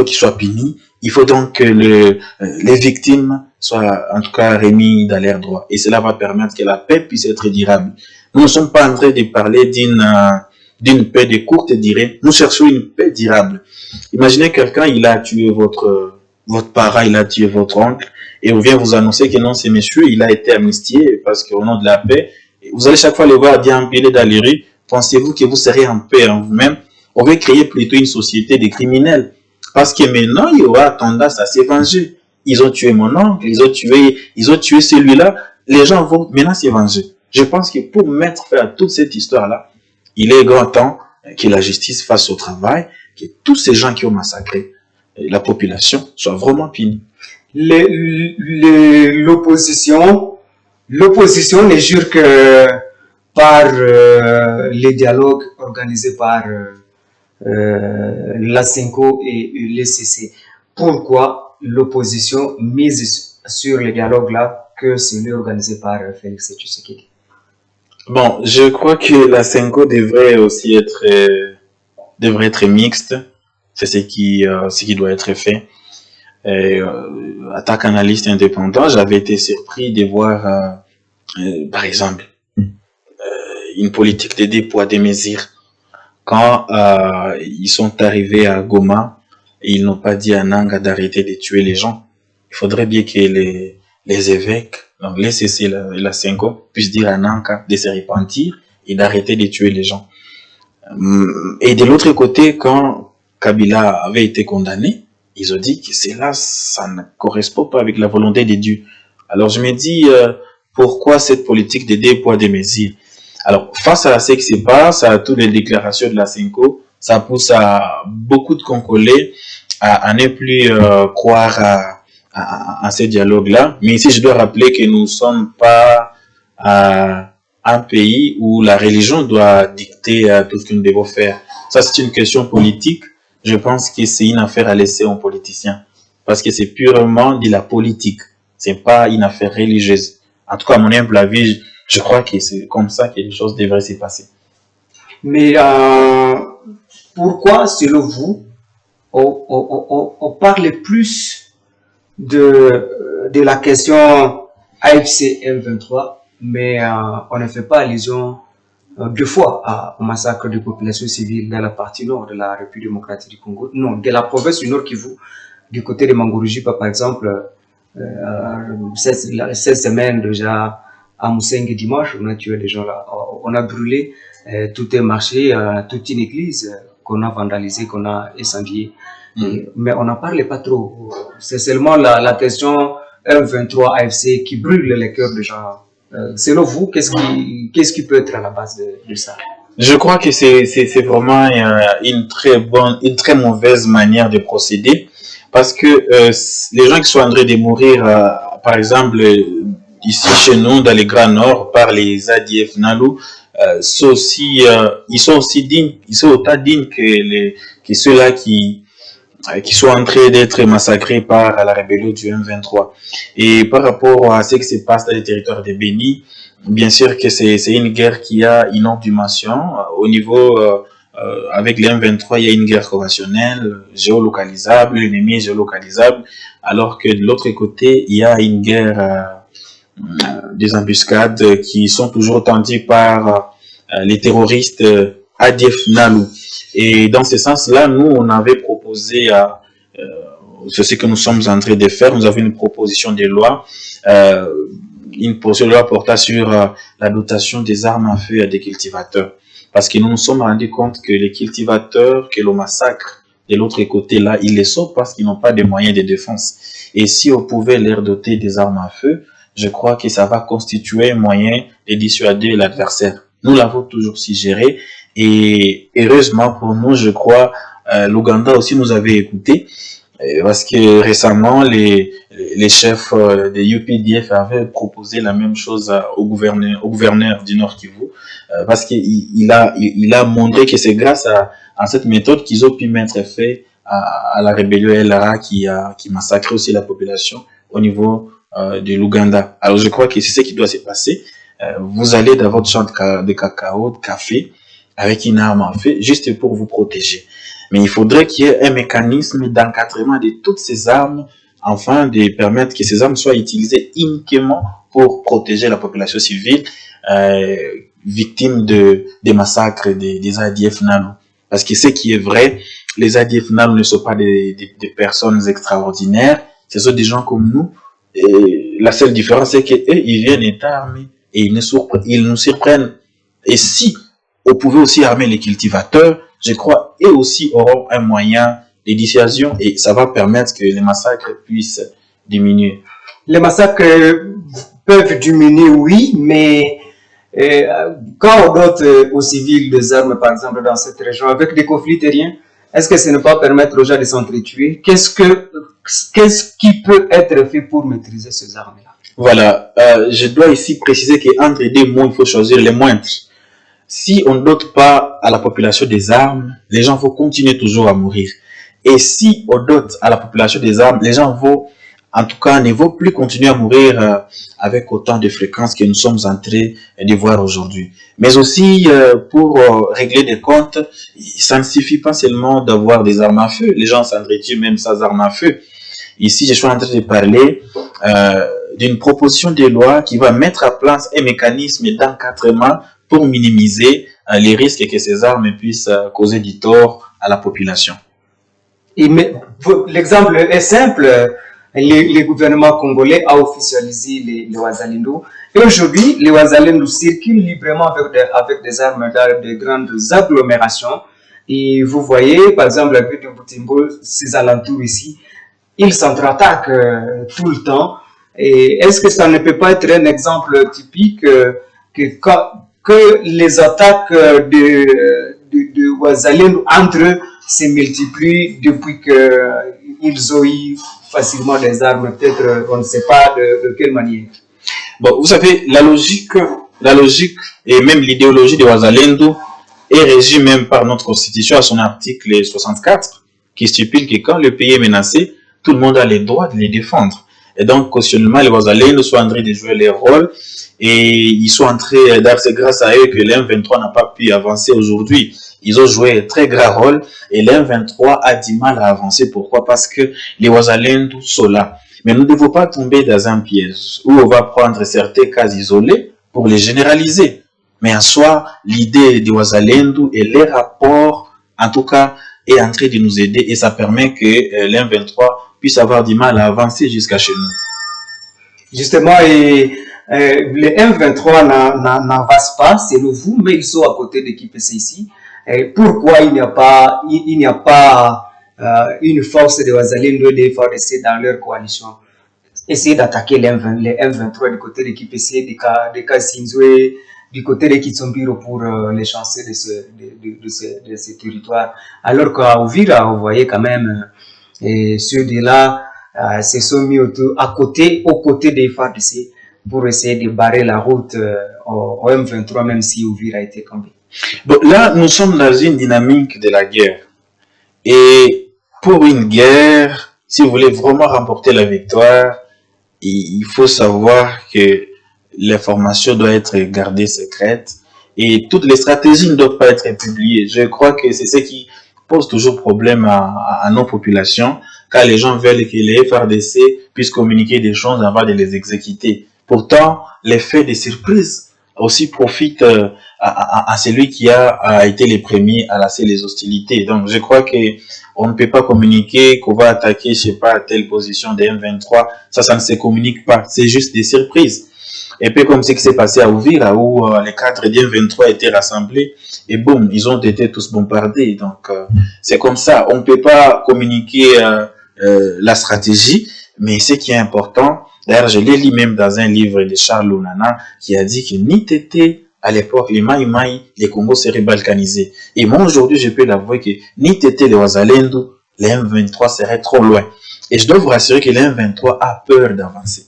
soient punis. Il faut donc que les victimes soient en tout cas remis dans leurs droits. Et cela va permettre que la paix puisse être durable. Nous ne sommes pas en train de parler d'une paix de courte durée. Nous cherchons une paix durable. Imaginez quelqu'un, il a tué votre parent, il a tué votre oncle, et on vient vous annoncer que non, c'est monsieur, il a été amnistié parce qu'au nom de la paix, vous allez chaque fois le voir bien empiler dans les rues. Pensez-vous que vous serez en paix en vous-même? On veut créer plutôt une société de criminels. Parce que maintenant, il y aura tendance à se venger. Ils ont tué mon oncle, ils ont tué celui-là. Les gens vont maintenant se venger. Je pense que pour mettre fin à toute cette histoire-là, il est grand temps que la justice fasse au travail, que tous ces gens qui ont massacré la population soient vraiment punis. L'opposition ne jure que par les dialogues organisés par la CENCO et l'ECC. Pourquoi l'opposition mise sur le dialogue-là que celui organisé par Félix Tshisekedi? Bon, je crois que la CENCO devrait aussi être mixte. C'est ce qui doit être fait. En tant qu'analyste indépendant, j'avais été surpris de voir, par exemple, une politique de deux poids, deux mesures. Quand ils sont arrivés à Goma, ils n'ont pas dit à Nanga d'arrêter de tuer les gens. Il faudrait bien que les évêques, donc les CC et la CENCO, puissent dire à Nanga de se repentir et d'arrêter de tuer les gens. Et de l'autre côté, quand Kabila avait été condamné, ils ont dit que cela, ça ne correspond pas avec la volonté de Dieu. Alors je me dis, pourquoi cette politique de deux poids, deux mesures? Alors, face à ce qui se passe, à toutes les déclarations de la CENCO, ça pousse à beaucoup de Congolais à ne plus croire à ce dialogue-là. Mais ici, je dois rappeler que nous ne sommes pas un pays où la religion doit dicter tout ce que nous devons faire. Ça, c'est une question politique. Je pense que c'est une affaire à laisser aux politiciens. Parce que c'est purement de la politique. C'est pas une affaire religieuse. En tout cas, à mon humble avis, je crois que c'est comme ça que les choses devraient se passer. Mais pourquoi, selon vous, on parle plus de la question AFC M23, mais on ne fait pas allusion deux fois au massacre de populations civiles dans la partie nord de la République démocratique du Congo? Non, de la province du Nord Kivu, du côté de Mangourou-Jipa, par exemple, cette semaine déjà, à Mousseng dimanche, on a tué des gens là. On a brûlé tout un marché, toute une église qu'on a vandalisée, qu'on a incendiée. Mais on n'en parlait pas trop. C'est seulement la question M23 AFC qui brûle les cœurs des gens. Selon vous, qu'est-ce qui peut être à la base de ça? Je crois que c'est vraiment une très mauvaise manière de procéder. Parce que les gens qui sont en train de mourir, par exemple, ici chez nous, dans les Grands Nord, par les ADF Nalou, ils sont aussi dignes, ils sont autant dignes que ceux-là qui sont en train d'être massacrés par la rébellion du M23. Et par rapport à ce qui se passe dans les territoires de Béni, bien sûr que c'est une guerre qui a une autre dimension au niveau avec les M23, il y a une guerre conventionnelle, géolocalisable, l'ennemi est géolocalisable, alors que de l'autre côté, il y a une guerre des embuscades qui sont toujours tendues par les terroristes ADF NALU. Et dans ce sens-là, nous, on avait proposé c'est ce que nous sommes en train de faire. Nous avons une proposition de loi, une proposition de loi portant sur la dotation des armes à feu à des cultivateurs. Parce que nous nous sommes rendus compte que les cultivateurs, que le massacre de l'autre côté là, ils les sauvent parce qu'ils n'ont pas de moyens de défense. Et si on pouvait leur doter des armes à feu, je crois que ça va constituer un moyen de dissuader l'adversaire. Nous l'avons toujours suggéré et heureusement pour nous, je crois, l'Ouganda aussi nous avait écoutés. Parce que récemment, les chefs des UPDF avaient proposé la même chose au gouverneur du Nord Kivu, parce qu'il a montré que c'est grâce à cette méthode qu'ils ont pu mettre fin à la rébellion LRA qui massacrait aussi la population au niveau de l'Ouganda. Alors je crois que c'est ce qui doit se passer. Vous allez dans votre champ de cacao, de café, avec une arme à feu, juste pour vous protéger. Mais il faudrait qu'il y ait un mécanisme d'encadrement de toutes ces armes, afin de permettre que ces armes soient utilisées uniquement pour protéger la population civile victime des massacres des ADF NALU. Parce que ce qui est vrai, les ADF NALU ne sont pas des personnes extraordinaires, ce sont des gens comme nous. Et la seule différence, c'est qu'eux, ils viennent être armés et ils nous surprennent. Et si on pouvait aussi armer les cultivateurs, je crois, eux aussi auront un moyen de dissuasion et ça va permettre que les massacres puissent diminuer. Les massacres peuvent diminuer, oui, mais quand on dote aux civils des armes, par exemple, dans cette région, avec des conflits terriens, est-ce que ce ne pas permettre aux gens de s'entretuer? Qu'est-ce qui peut être fait pour maîtriser ces armes-là? Voilà, je dois ici préciser qu'entre deux mots, il faut choisir les moindres. Si on ne dote pas à la population des armes, les gens vont continuer toujours à mourir. Et si on dote à la population des armes, les gens vont, en tout cas, ne vont plus continuer à mourir avec autant de fréquence que nous sommes en train de voir aujourd'hui. Mais aussi, pour régler des comptes, ça ne suffit pas seulement d'avoir des armes à feu. Les gens s'entretuent même sans armes à feu. Ici, je suis en train de parler d'une proposition de loi qui va mettre en place un mécanisme d'encadrement pour minimiser les risques que ces armes puissent causer du tort à la population. L'exemple est simple. Le gouvernement congolais a officialisé les Wazalendo. Et aujourd'hui, les Wazalendo circulent librement avec des armes dans de grandes agglomérations. Et vous voyez, par exemple, la ville de Butembo, ces alentours ici, ils s'entre-attaquent tout le temps. Et est-ce que ça ne peut pas être un exemple typique que les attaques de Wazalendo entre eux se multiplient depuis qu'ils ont eu facilement des armes, peut-être on ne sait pas de quelle manière. Bon, vous savez, la logique et même l'idéologie de Wazalendo est régie même par notre constitution à son article 64 qui stipule que quand le pays est menacé, tout le monde a le droit de les défendre. Et donc, cautionnement, les Wazalendo sont en train de jouer leur rôle et ils sont en train, c'est grâce à eux que l'M23 n'a pas pu avancer aujourd'hui. Ils ont joué un très grand rôle et l'M23 a du mal à avancer. Pourquoi? Parce que les Wazalendo sont là. Mais nous ne devons pas tomber dans un piège où on va prendre certains cas isolés pour les généraliser. Mais en soi, l'idée des Wazalendo et les rapports, en tout cas, est en train de nous aider et ça permet que l'M23 puisse avoir du mal à avancer jusqu'à chez nous. Justement, les M23 n'avancent pas, selon vous, mais ils sont à côté de KPC ici. Pourquoi il n'y a pas une force de Wazalendo des FARDC dans leur coalition? Essayer d'attaquer les M23 du côté de KPC, de Kassinzwe, du côté de Kitsombiro pour les chancer de ce territoire. Alors qu'à Uvira, vous voyez quand même, ceux de là se sont mis aux côtés des FARDC pour essayer de barrer la route au M23, même si Uvira a été tombé. Bon, là, nous sommes dans une dynamique de la guerre. Et pour une guerre, si vous voulez vraiment remporter la victoire, il faut savoir que l'information doit être gardée secrète Et toutes les stratégies ne doivent pas être publiées. Je crois que c'est ce qui pose toujours problème à nos populations, car les gens veulent que les FRDC puissent communiquer des choses avant de les exécuter. Pourtant, l'effet des surprises aussi profite à celui qui a été le premier à lasser les hostilités. Donc, je crois que on ne peut pas communiquer qu'on va attaquer, je sais pas, telle position des M23. Ça ne se communique pas. C'est juste des surprises. Et puis, comme ce qui s'est passé à Uvira, où les cadres des M23 étaient rassemblés, et boum, ils ont été tous bombardés. Donc, c'est comme ça. On ne peut pas communiquer la stratégie, mais ce qui est important, d'ailleurs, je l'ai lu même dans un livre de Charles Lunana, qui a dit que ni Tété, à l'époque, les Maï Maï, les Congos seraient balkanisés. Et moi, aujourd'hui, je peux l'avouer que ni Tété, les Wazalendo, les M23 seraient trop loin. Et je dois vous rassurer que les M23 a peur d'avancer.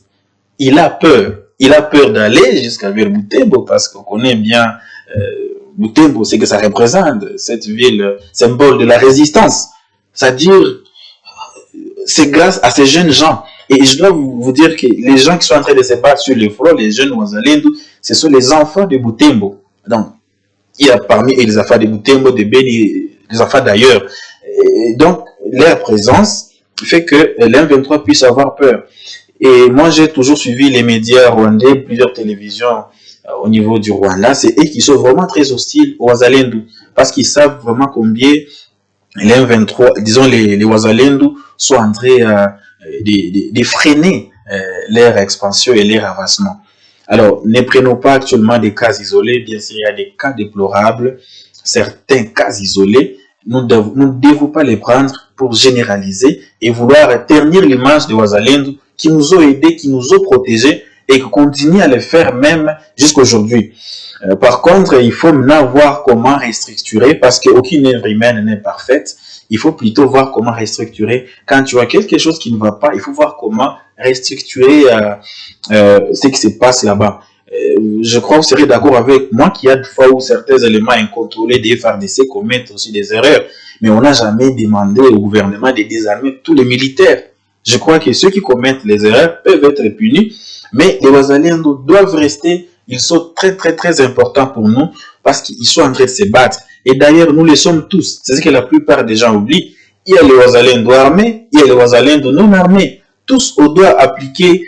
Il a peur. Il a peur d'aller jusqu'à vers Butembo, parce qu'on connaît bien Butembo, c'est que ça représente cette ville, symbole de la résistance. C'est-à-dire, c'est grâce à ces jeunes gens. Et je dois vous dire que les gens qui sont en train de se battre sur le front, les jeunes Wazalendo, ce sont les enfants de Butembo. Donc, il y a parmi eux les enfants de Butembo, de Beni, les enfants d'ailleurs. Donc, leur présence fait que l'M23 puisse avoir peur. Et moi, j'ai toujours suivi les médias rwandais, plusieurs télévisions au niveau du Rwanda. C'est eux qui sont vraiment très hostiles aux Wazalendo, parce qu'ils savent vraiment combien les M23, disons les Wazalendo, sont en train de freiner leur expansion et leur avancement. Alors, ne prenons pas actuellement des cas isolés. Bien sûr, il y a des cas déplorables, certains cas isolés. Nous ne devons pas les prendre pour généraliser et vouloir ternir l'image des Wazalendo qui nous ont aidés, qui nous ont protégés et qui continuent à le faire même jusqu'à aujourd'hui. Par contre, il faut maintenant voir comment restructurer, parce qu'aucune œuvre humaine n'est parfaite. Il faut plutôt voir comment restructurer. Quand tu vois quelque chose qui ne va pas, il faut voir comment restructurer ce qui se passe là-bas. Je crois que vous serez d'accord avec moi qu'il y a des fois où certains éléments incontrôlés des FARDC commettent aussi des erreurs. Mais on n'a jamais demandé au gouvernement de désarmer tous les militaires. Je crois que ceux qui commettent les erreurs peuvent être punis, mais les Wazalendo doivent rester, ils sont très très très importants pour nous, parce qu'ils sont en train de se battre. Et d'ailleurs, nous le sommes tous. C'est ce que la plupart des gens oublient. Il y a les Wazalendo armés, il y a les Wazalendo non armés. Tous, on doit appliquer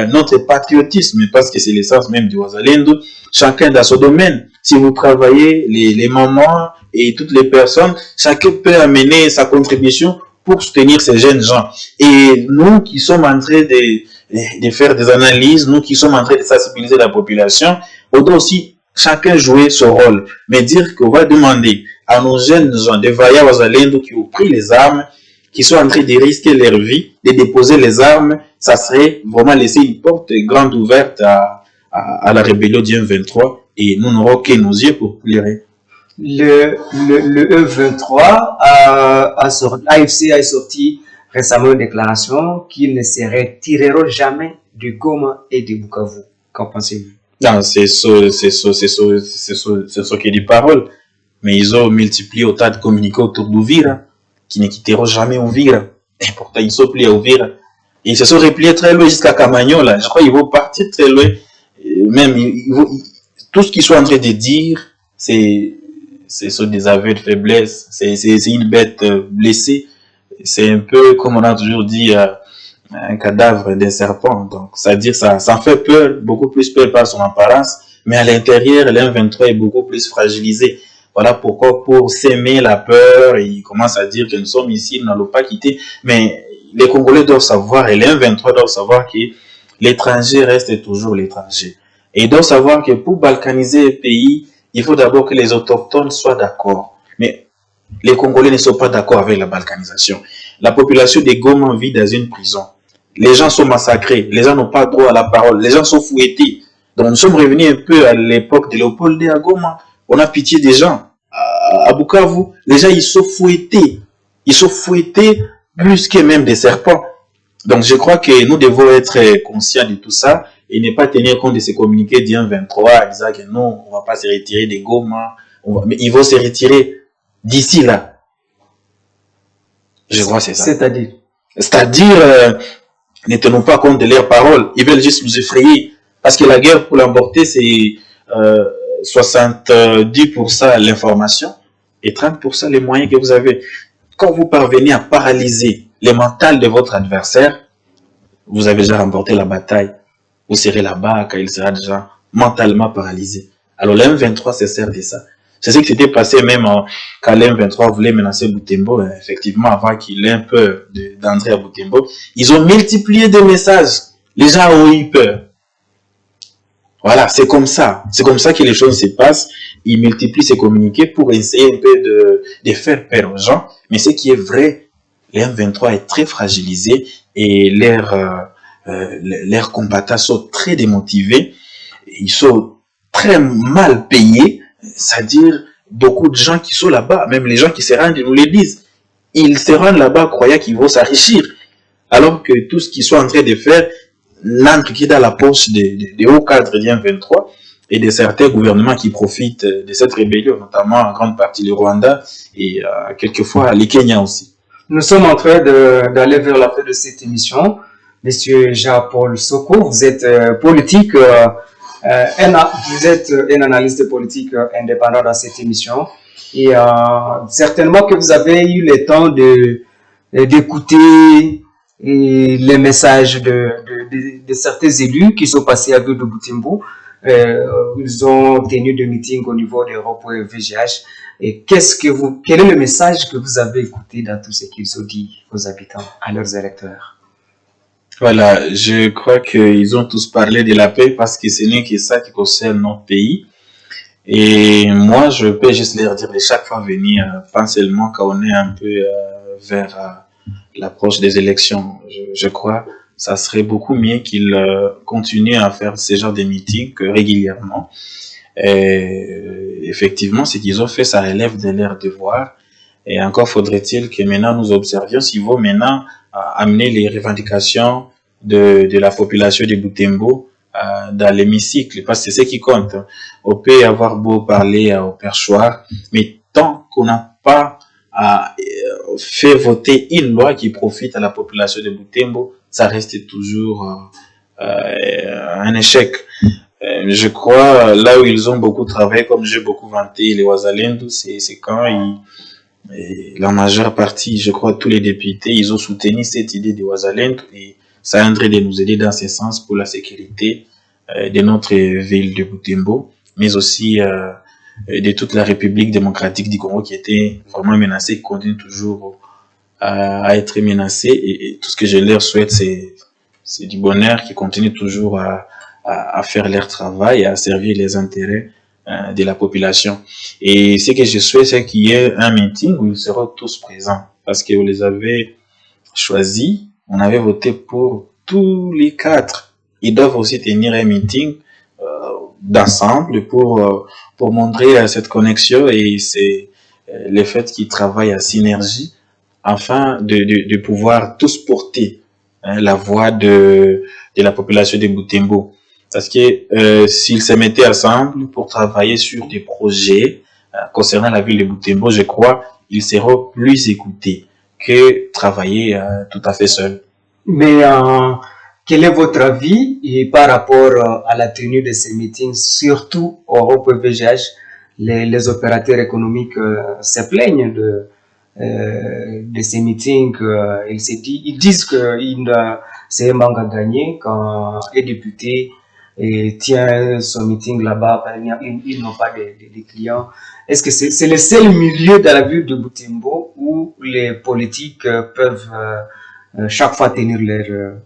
notre patriotisme, parce que c'est l'essence même du Wazalendo. Chacun dans son domaine. Si vous travaillez, les mamans et toutes les personnes, chacun peut amener sa contribution pour soutenir ces jeunes gens. Et nous qui sommes en train de faire des analyses, nous qui sommes en train de sensibiliser la population, on doit aussi chacun jouer son rôle. Mais dire qu'on va demander à nos jeunes gens, des vaillants Wazalendo qui ont pris les armes, qui sont en train de risquer leur vie, de déposer les armes, ça serait vraiment laisser une porte grande ouverte à la rébellion du M23, et nous n'aurons que nos yeux pour pleurer. Le E23 AFC a sorti récemment une déclaration qu'ils ne se retireront jamais de Goma et de Bukavu. Qu'en pensez-vous? Non, c'est ce qui est des paroles. Mais ils ont multiplié autant de communiqués autour d'Uvira, qui ne quitteront jamais Uvira. Et pourtant, ils sont pliés à Uvira. Et ils se sont repliés très loin jusqu'à Camagnola. Je crois qu'ils vont partir très loin. Même, tout ce qu'ils sont en train de dire, c'est des aveux de faiblesse. C'est une bête blessée. C'est un peu, comme on a toujours dit, un cadavre d'un serpent. Donc, c'est-à-dire, ça fait peur, beaucoup plus peur par son apparence. Mais à l'intérieur, l'M23 est beaucoup plus fragilisé. Voilà pourquoi, pour s'aimer la peur, ils commencent à dire que nous sommes ici, nous n'allons pas quitter. Mais les Congolais doivent savoir, et les M23 doivent savoir que l'étranger reste toujours l'étranger. Et ils doivent savoir que pour balkaniser le pays, il faut d'abord que les autochtones soient d'accord. Mais les Congolais ne sont pas d'accord avec la balkanisation. La population de Goma vit dans une prison. Les gens sont massacrés, les gens n'ont pas droit à la parole, les gens sont fouettés. Donc nous sommes revenus un peu à l'époque de Léopold à Goma. On a pitié des gens. À Bukavu, les gens, ils sont fouettés. Ils sont fouettés plus que même des serpents. Donc, je crois que nous devons être conscients de tout ça et ne pas tenir compte de ces communiqués du 23 en disant que non, on ne va pas se retirer des Goma. Mais ils vont se retirer d'ici là. Je crois que c'est ça. C'est-à-dire, ne tenons pas compte de leurs paroles. Ils veulent juste nous effrayer. Parce que la guerre, pour l'emporter, 70% l'information et 30% les moyens que vous avez. Quand vous parvenez à paralyser les mentales de votre adversaire, vous avez déjà remporté la bataille. Vous serez là-bas quand il sera déjà mentalement paralysé. Alors l'M23 se sert de ça. C'est ce qui s'était passé même quand l'M23 voulait menacer Butembo, effectivement, avant qu'il ait un peu d'entrer à Butembo. Ils ont multiplié des messages. Les gens ont eu peur. Voilà, c'est comme ça. C'est comme ça que les choses se passent. Ils multiplient ces communiqués pour essayer un peu de faire peur aux gens. Mais ce qui est vrai, l'M23 est très fragilisé et leurs combattants sont très démotivés. Ils sont très mal payés. C'est-à-dire, beaucoup de gens qui sont là-bas, même les gens qui se rendent, ils nous le disent. Ils se rendent là-bas croyant qu'ils vont s'enrichir. Alors que tout ce qu'ils sont en train de faire n'entre que dans la poche des hauts cadres du M23 et de certains gouvernements qui profitent de cette rébellion, notamment en grande partie le Rwanda et quelquefois le Kenya aussi. Nous sommes en train d'aller vers la fin de cette émission. Monsieur Jean-Paul Soko, vous êtes politique, vous êtes un analyste politique indépendant dans cette émission. Et certainement que vous avez eu le temps d'écouter les messages de certains élus qui sont passés à Ville de Butembo. Ils ont tenu des meetings au niveau d'Europe et VGH. Et quel est le message que vous avez écouté dans tout ce qu'ils ont dit aux habitants, à leurs électeurs? Voilà, je crois qu'ils ont tous parlé de la paix parce que ce n'est que ça qui concerne notre pays. Et moi, je peux juste leur dire de chaque fois venir, pas seulement quand on est un peu vers l'approche des élections. Je crois ça serait beaucoup mieux qu'ils continuent à faire ce genre de meetings régulièrement. Et effectivement, ce qu'ils ont fait, ça relève de leur devoir. Et encore faudrait-il que maintenant nous observions s'ils vont maintenant amener les revendications de la population de Butembo dans l'hémicycle, parce que c'est ce qui compte. On peut avoir beau parler au perchoir, mais tant qu'on n'a pas fait voter une loi qui profite à la population de Butembo, ça reste toujours un échec. Je crois, là où ils ont beaucoup travaillé, comme j'ai beaucoup vanté les Wazalendo, c'est quand la majeure partie, je crois, tous les députés, ils ont soutenu cette idée de Wazalendo et ça a de nous aider dans ce sens pour la sécurité de notre ville de Butembo, mais aussi de toute la République démocratique du Congo qui était vraiment menacée, qui continue toujours à être menacée. Et tout ce que je leur souhaite, c'est du bonheur, qui continue toujours à faire leur travail et à servir les intérêts de la population. Et ce que je souhaite, c'est qu'il y ait un meeting où ils seront tous présents, parce que vous les avez choisis, on avait voté pour tous les 4. Ils doivent aussi tenir un meeting d'ensemble pour montrer cette connexion et c'est le fait qu'ils travaillent à synergie afin de pouvoir tous porter la voix de la population de Butembo. Parce que s'ils se mettaient ensemble pour travailler sur des projets concernant la ville de Butembo, je crois ils seront plus écoutés que travailler tout à fait seul. Mais quel est votre avis et par rapport à la tenue de ces meetings, surtout au Europe VGH, les opérateurs économiques se plaignent de ces meetings. Ils disent que c'est un manque à gagner quand un député tient son meeting là-bas, ils n'ont pas de clients. Est-ce que c'est le seul milieu dans la ville de Butembo où les politiques peuvent chaque fois tenir leur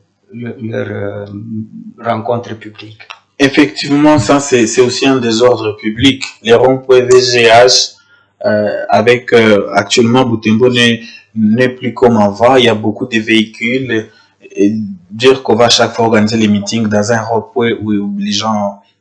rencontre publique? Effectivement, ça c'est aussi un désordre public. Les ronds-points VGH, avec actuellement Butembo n'est plus comme avant. Il y a beaucoup de véhicules. Et dire qu'on va chaque fois organiser les meetings dans un rond-point où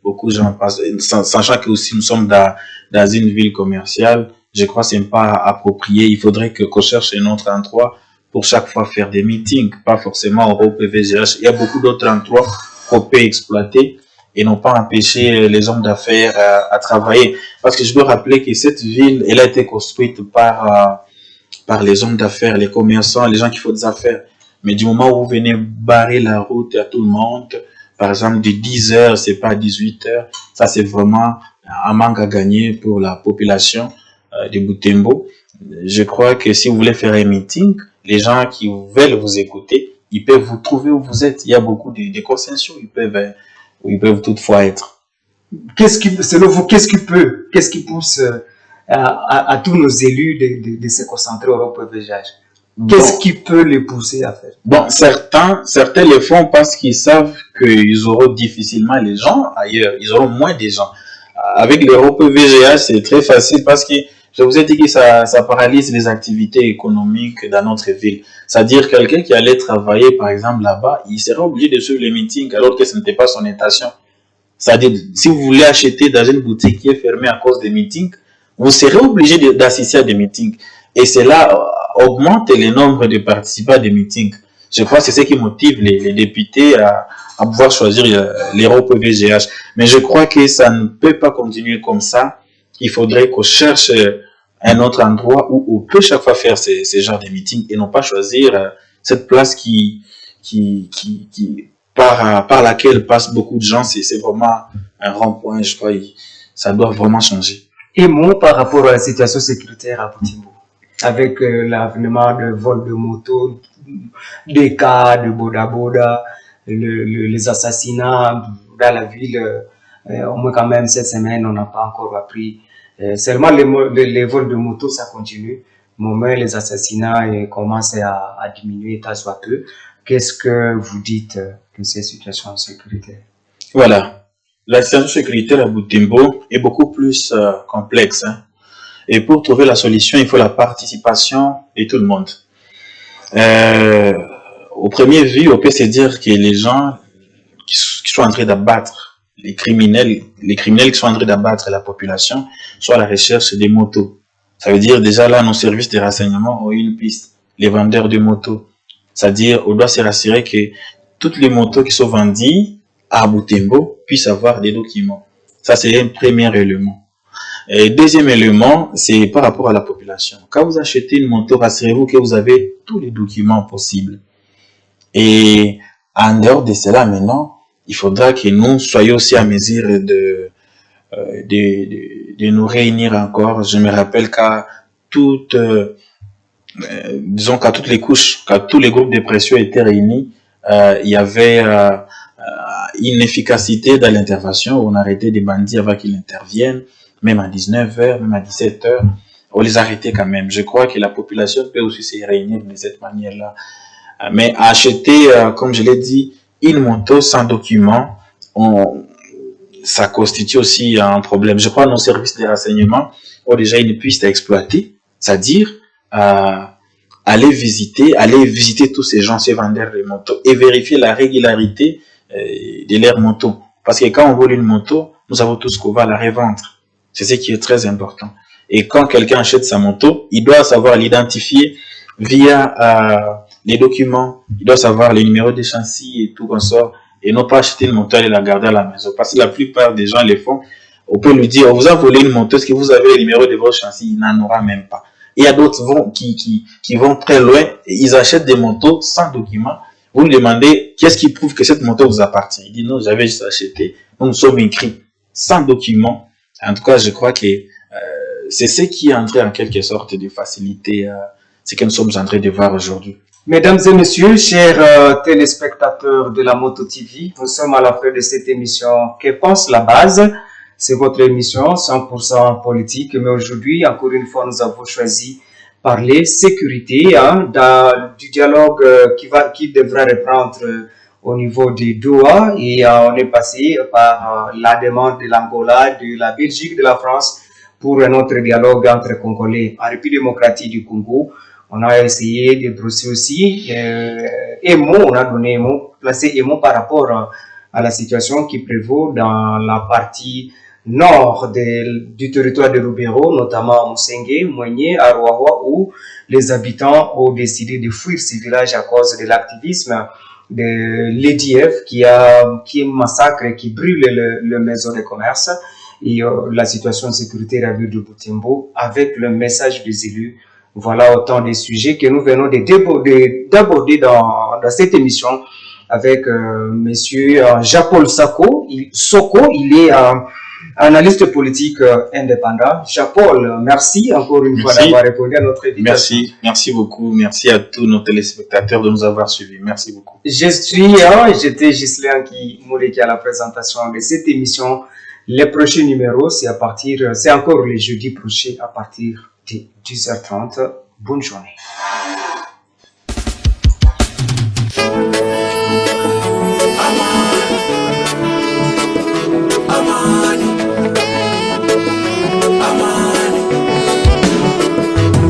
beaucoup de gens passent, sachant que aussi nous sommes dans une ville commerciale, je crois que c'est pas approprié. Il faudrait qu'on cherche un autre endroit pour chaque fois faire des meetings, pas forcément au VGH. Il y a beaucoup d'autres endroits qu'on peut exploiter et non pas empêcher les hommes d'affaires à travailler. Parce que je veux rappeler que cette ville, elle a été construite par les hommes d'affaires, les commerçants, les gens qui font des affaires. Mais du moment où vous venez barrer la route à tout le monde, par exemple de 10h, c'est pas 18h, ça c'est vraiment un manque à gagner pour la population de Butembo. Je crois que si vous voulez faire un meeting, les gens qui veulent vous écouter, ils peuvent vous trouver où vous êtes. Il y a beaucoup de consensus où ils peuvent toutefois être. Selon vous, qu'est-ce qui pousse à tous nos élus de se concentrer au repêchage? Qu'est-ce qui peut les pousser à faire? Bon, certains le font parce qu'ils savent qu'ils auront difficilement les gens ailleurs. Ils auront moins de gens. Avec le repêchage, c'est très facile parce que je vous ai dit que ça paralyse les activités économiques dans notre ville. C'est-à-dire quelqu'un qui allait travailler, par exemple, là-bas, il sera obligé de suivre les meetings alors que ce n'était pas son intention. C'est-à-dire, si vous voulez acheter dans une boutique qui est fermée à cause des meetings, vous serez obligé d'assister à des meetings. Et cela augmente le nombre de participants à des meetings. Je crois que c'est ce qui motive les députés à pouvoir choisir l'Europe VGH. Mais je crois que ça ne peut pas continuer comme ça. Il faudrait qu'on cherche un autre endroit où on peut chaque fois faire ces genres de meetings et non pas choisir cette place par laquelle passent beaucoup de gens. C'est vraiment un rond-point, je crois. Ça doit vraiment changer. Et moi, par rapport à la situation sécuritaire à Butembo, avec l'avènement de vols de motos, des cas de boda-boda, les assassinats dans la ville, au moins quand même cette semaine, on n'a pas encore appris. Seulement les vols de motos, ça continue. Mais les assassinats commencent à diminuer tant soit peu. Qu'est-ce que vous dites de ces situations sécuritaires? Voilà. La situation sécuritaire à Butembo est beaucoup plus complexe. Hein. Et pour trouver la solution, il faut la participation de tout le monde. Au premier vue, on peut se dire que les gens qui sont en train d'abattre les criminels qui sont en train d'abattre la population sont à la recherche des motos. Ça veut dire déjà là, nos services de renseignement ont une piste, les vendeurs de motos. C'est-à-dire, on doit se rassurer que toutes les motos qui sont vendues à Butembo puissent avoir des documents. Ça, c'est un premier élément. Et deuxième élément, c'est par rapport à la population. Quand vous achetez une moto, rassurez-vous que vous avez tous les documents possibles. Et en dehors de cela, maintenant, il faudra que nous soyons aussi à mesure de nous réunir encore. Je me rappelle qu'à disons qu'à toutes les couches, qu'à tous les groupes de pression étaient réunis, il y avait une efficacité dans l'intervention. On arrêtait des bandits avant qu'ils interviennent, même à 19h, même à 17h. On les arrêtait quand même. Je crois que la population peut aussi se réunir de cette manière-là. Mais acheter, comme je l'ai dit, une moto sans document, ça constitue aussi un problème. Je crois que nos services de renseignement ont déjà une piste à exploiter, c'est-à-dire aller visiter tous ces gens, ces vendeurs de motos, et vérifier la régularité de leurs motos. Parce que quand on vole une moto, nous savons tous qu'on va la revendre. C'est ce qui est très important. Et quand quelqu'un achète sa moto, il doit savoir l'identifier via les documents, il doit savoir les numéros de châssis et tout comme ça, et non pas acheter une moto et la garder à la maison. Parce que la plupart des gens le font. On peut lui dire, on vous a volé une moto, est-ce que vous avez les numéros de votre châssis? Il n'en aura même pas. Et il y a d'autres qui vont très loin, et ils achètent des motos sans documents. Vous lui demandez, qu'est-ce qui prouve que cette moto vous appartient? Il dit, non, j'avais juste acheté. Nous sommes écrits sans documents. En tout cas, je crois que c'est ce qui est en train en quelque sorte de faciliter ce que nous sommes en train de voir aujourd'hui. Mesdames et messieurs, chers téléspectateurs de la Moto TV, nous sommes à la fin de cette émission Que pense la base? C'est votre émission 100% politique, mais aujourd'hui, encore une fois, nous avons choisi parler sécurité du dialogue qui devra reprendre au niveau de Doha, et on est passé par la demande de l'Angola, de la Belgique, de la France pour un autre dialogue entre Congolais. En République démocratique du Congo, on a essayé de brosser aussi on a donné placé EMO par rapport à la situation qui prévaut dans la partie nord du territoire de Lubero, notamment à Musenge, Moigné, à Ruawa, où les habitants ont décidé de fuir ces villages à cause de l'activisme de l'EDF qui massacre et qui brûle le maison de commerce, et la situation de sécurité à la ville de Butembo avec le message des élus. Voilà autant de sujets que nous venons d'aborder dans cette émission avec monsieur Jean-Paul Soko. Il est analyste politique indépendant. Jean-Paul, merci encore une fois d'avoir répondu à notre invitation. Merci beaucoup. Merci à tous nos téléspectateurs de nous avoir suivis. Merci beaucoup. J'étais Ghislain Moureki à la présentation de cette émission. Les prochains numéros, c'est encore le jeudi prochain à partir de 10h30. Bonne journée.